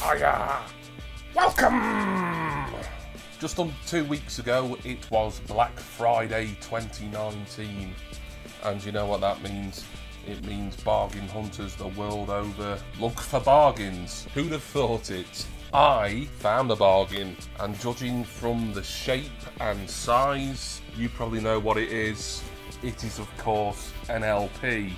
Hiya! Welcome! Just under 2 weeks ago, it was Black Friday 2019. And you know what that means? It means bargain hunters the world over look for bargains. Who'd have thought it? I found a bargain, and judging from the shape and size, you probably know what it is. It is, of course, an LP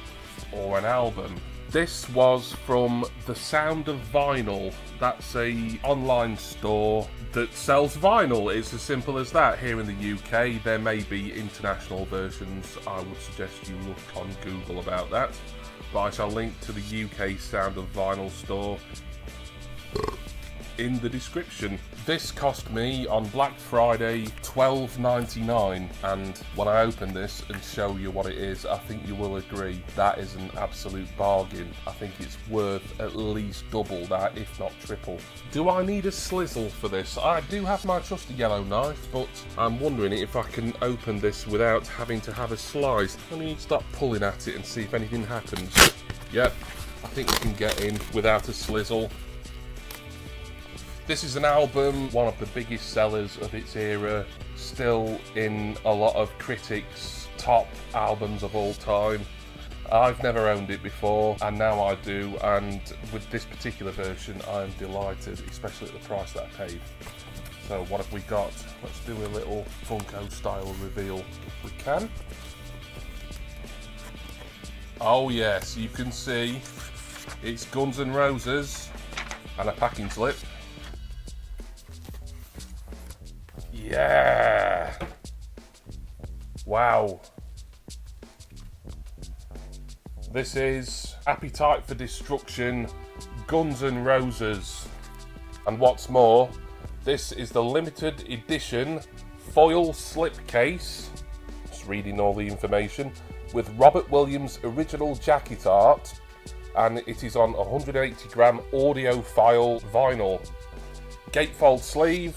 or an album. This was from The Sound of Vinyl. That's a online store that sells vinyl. It's as simple as that. Here in the UK, there may be international versions. I would suggest you look on Google about that. But I shall link to the UK Sound of Vinyl store in the description. This cost me on Black Friday $12.99, and when I open this and show you what it is, I think you will agree that is an absolute bargain. I think it's worth at least double that, if not triple. Do I need a slizzle for this? I do have my trusty yellow knife, but I'm wondering if I can open this without having to have a slice. Let me start pulling at it and see if anything happens. Yep, I think we can get in without a slizzle. This is an album, one of the biggest sellers of its era, still in a lot of critics' top albums of all time. I've never owned it before, and now I do, and with this particular version I am delighted, especially at the price that I paid. So what have we got? Let's do a little Funko style reveal if we can. Oh yes, you can see it's Guns N' Roses and a packing slip. Yeah! Wow. This is Appetite for Destruction, Guns N' Roses. And what's more, this is the limited edition foil slipcase, just reading all the information, with Robert Williams' original jacket art, and it is on 180 gram audiophile vinyl. Gatefold sleeve,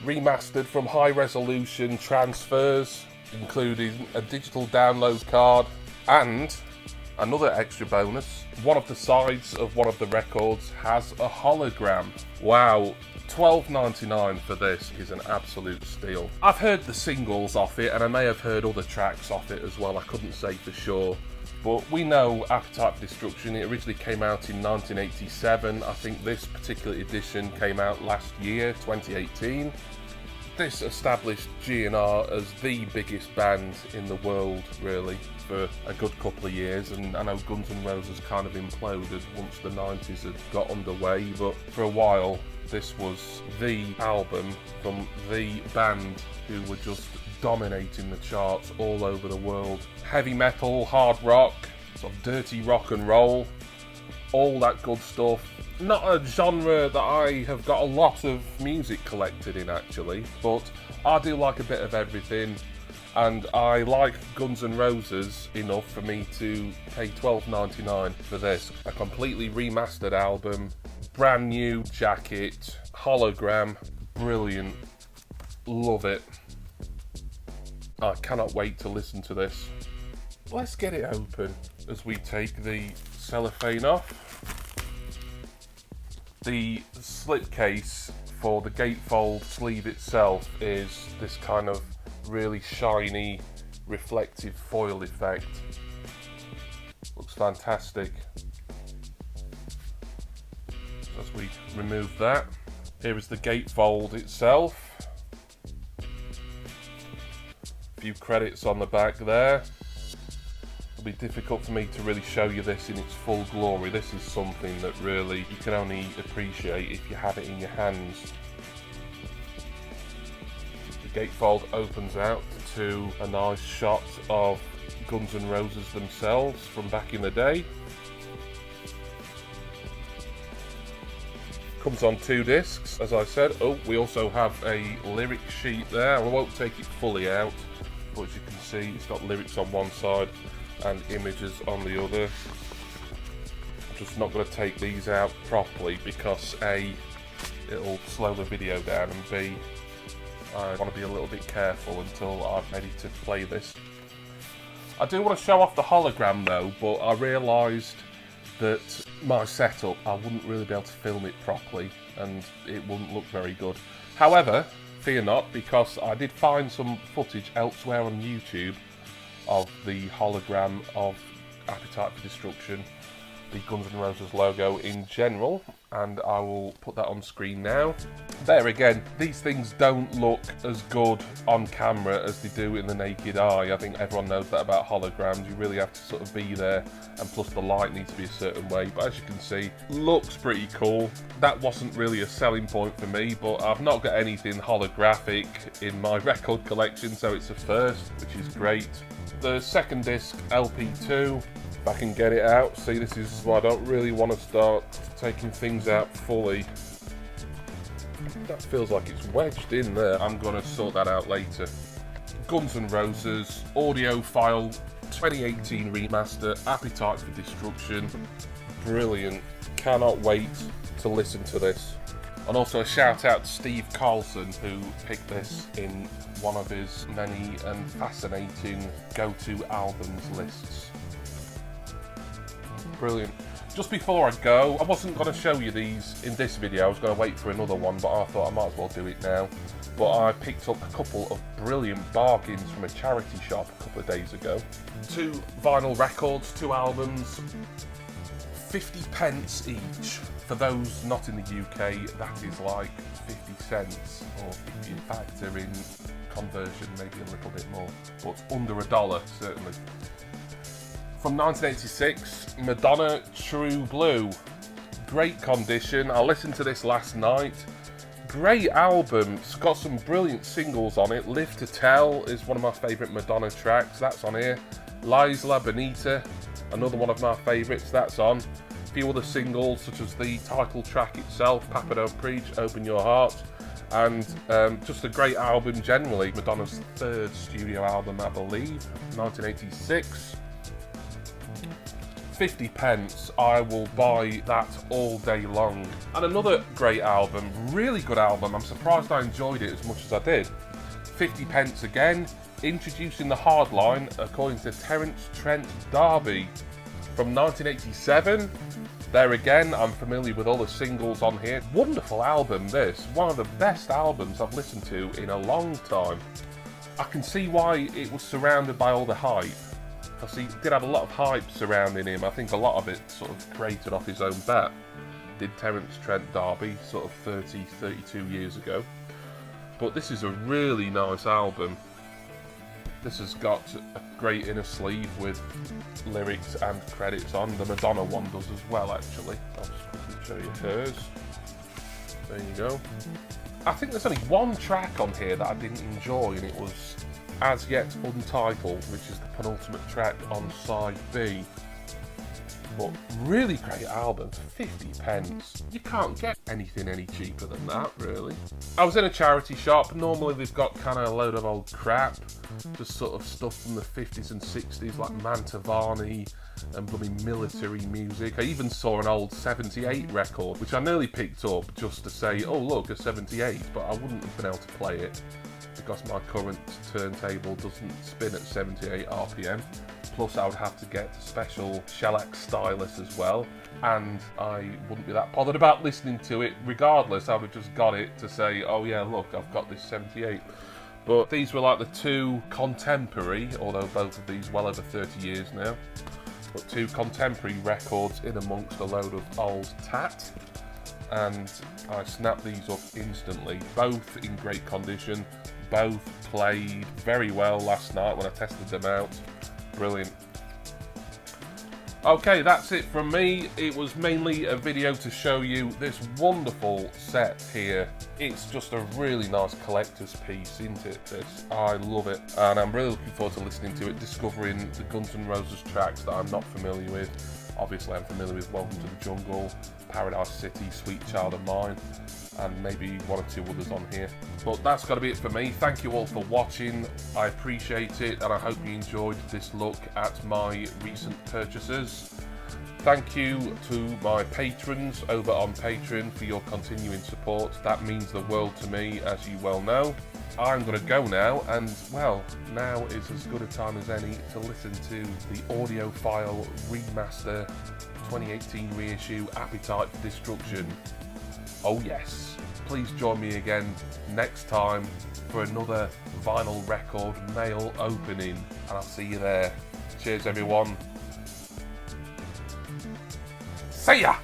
remastered from high resolution transfers, including a digital download card, and another extra bonus, one of the sides of one of the records has a hologram. Wow, $12.99 for this is an absolute steal. I've heard the singles off it, and I may have heard other tracks off it as well, I couldn't say for sure. But we know Appetite for Destruction, it originally came out in 1987. I think this particular edition came out last year, 2018. This established GNR as the biggest band in the world, really, for a good couple of years. And I know Guns N' Roses kind of imploded once the 90s had got underway, but for a while, this was the album from the band who were just dominating the charts all over the world. Heavy metal, hard rock, sort of dirty rock and roll, all that good stuff. Not a genre that I have got a lot of music collected in actually, but I do like a bit of everything, and I like Guns N' Roses enough for me to pay $12.99 for this. A completely remastered album, brand new jacket, hologram, brilliant, love it. I cannot wait to listen to this. Let's get it open as we take the cellophane off. The slipcase for the gatefold sleeve itself is this kind of really shiny, reflective foil effect. Looks fantastic. As we remove that, here is the gatefold itself. A few credits on the back there. It'll be difficult for me to really show you this in its full glory. This is something that really you can only appreciate if you have it in your hands. The gatefold opens out to a nice shot of Guns N' Roses themselves from back in the day. Comes on 2 discs, as I said. Oh, we also have a lyric sheet there. I won't take it fully out, but as you can see, it's got lyrics on one side and images on the other. I'm just not going to take these out properly because A, it'll slow the video down, and B, I want to be a little bit careful until I'm ready to play this. I do want to show off the hologram though, but I realised that my setup, I wouldn't really be able to film it properly and it wouldn't look very good. However, fear not, because I did find some footage elsewhere on YouTube of the hologram of Appetite for Destruction, the Guns N' Roses logo in general, and I will put that on screen now. There again, these things don't look as good on camera as they do in the naked eye. I think everyone knows that about holograms. You really have to sort of be there, and plus the light needs to be a certain way. But as you can see, looks pretty cool. That wasn't really a selling point for me, but I've not got anything holographic in my record collection, so it's a first, which is great. The second disc, LP2, if I can get it out. See, this is why I don't really want to start taking things out fully. That feels like it's wedged in there. I'm going to sort that out later. Guns N' Roses, audiophile, 2018 remaster, Appetite for Destruction. Brilliant. Cannot wait to listen to this. And also a shout out to Steve Carlson, who picked this in one of his many and fascinating go-to albums lists. Brilliant. Just before I go, I wasn't going to show you these in this video, I was going to wait for another one, but I thought I might as well do it now. But I picked up a couple of brilliant bargains from a charity shop a couple of days ago. 2 vinyl records, 2 albums, 50 pence each. For those not in the UK, that is like 50 cents, or if you factor in conversion, maybe a little bit more, but under $1, certainly. From 1986, Madonna True Blue. Great condition. I listened to this last night. Great album. It's got some brilliant singles on it. Live to Tell is one of my favourite Madonna tracks. That's on here. L'Isla Bonita, another one of my favourites. That's on. A few other singles, such as the title track itself, Papa Don't Preach, Open Your Heart. And just a great album generally. Madonna's 3rd studio album, I believe. 1986. 50 pence, I will buy that all day long. And another great album, really good album, I'm surprised I enjoyed it as much as I did. 50 pence again, introducing the hardline according to Terence Trent D'Arby from 1987. There again, I'm familiar with all the singles on here. Wonderful album this, one of the best albums I've listened to in a long time. I can see why it was surrounded by all the hype. Because he did have a lot of hype surrounding him. I think a lot of it sort of created off his own bat. Did Terence Trent D'Arby sort of 32 years ago. But this is a really nice album. This has got a great inner sleeve with lyrics and credits on. The Madonna one does as well, actually. I'll just quickly show you hers. There you go. I think there's only one track on here that I didn't enjoy, and it was As Yet Untitled, which is the penultimate track on side B. But really great album for 50 pence. You can't get anything any cheaper than that, really. I was in a charity shop. Normally they've got kind of a load of old crap, just sort of stuff from the 50s and 60s like Mantovani and bloody military music. I even saw an old 78 record, which I nearly picked up just to say, oh look, a 78, but I wouldn't have been able to play it because my current turntable doesn't spin at 78 RPM. Plus I would have to get a special shellac stylus as well, and I wouldn't be that bothered about listening to it regardless. I would have just got it to say, oh yeah, look, I've got this 78. But these were like the 2 contemporary, although both of these well over 30 years now, but 2 contemporary records in amongst a load of old tat. And I snapped these up instantly, both in great condition, both played very well last night when I tested them out. Brilliant. Okay, that's it from me. It was mainly a video to show you this wonderful set here. It's just a really nice collector's piece, isn't it, this? I love it, and I'm really looking forward to listening to it, discovering the Guns N' Roses tracks that I'm not familiar with. Obviously I'm familiar with Welcome to the Jungle, Paradise City, Sweet Child of Mine, and maybe 1 or 2 others on here. But that's got to be it for me. Thank you all for watching. I appreciate it, and I hope you enjoyed this look at my recent purchases. Thank you to my patrons over on Patreon for your continuing support. That means the world to me, as you well know. I'm going to go now, and well, now is as good a time as any to listen to the audiophile remaster 2018 reissue Appetite for Destruction. Oh yes, please join me again next time for another vinyl record mail opening, and I'll see you there. Cheers everyone. See ya!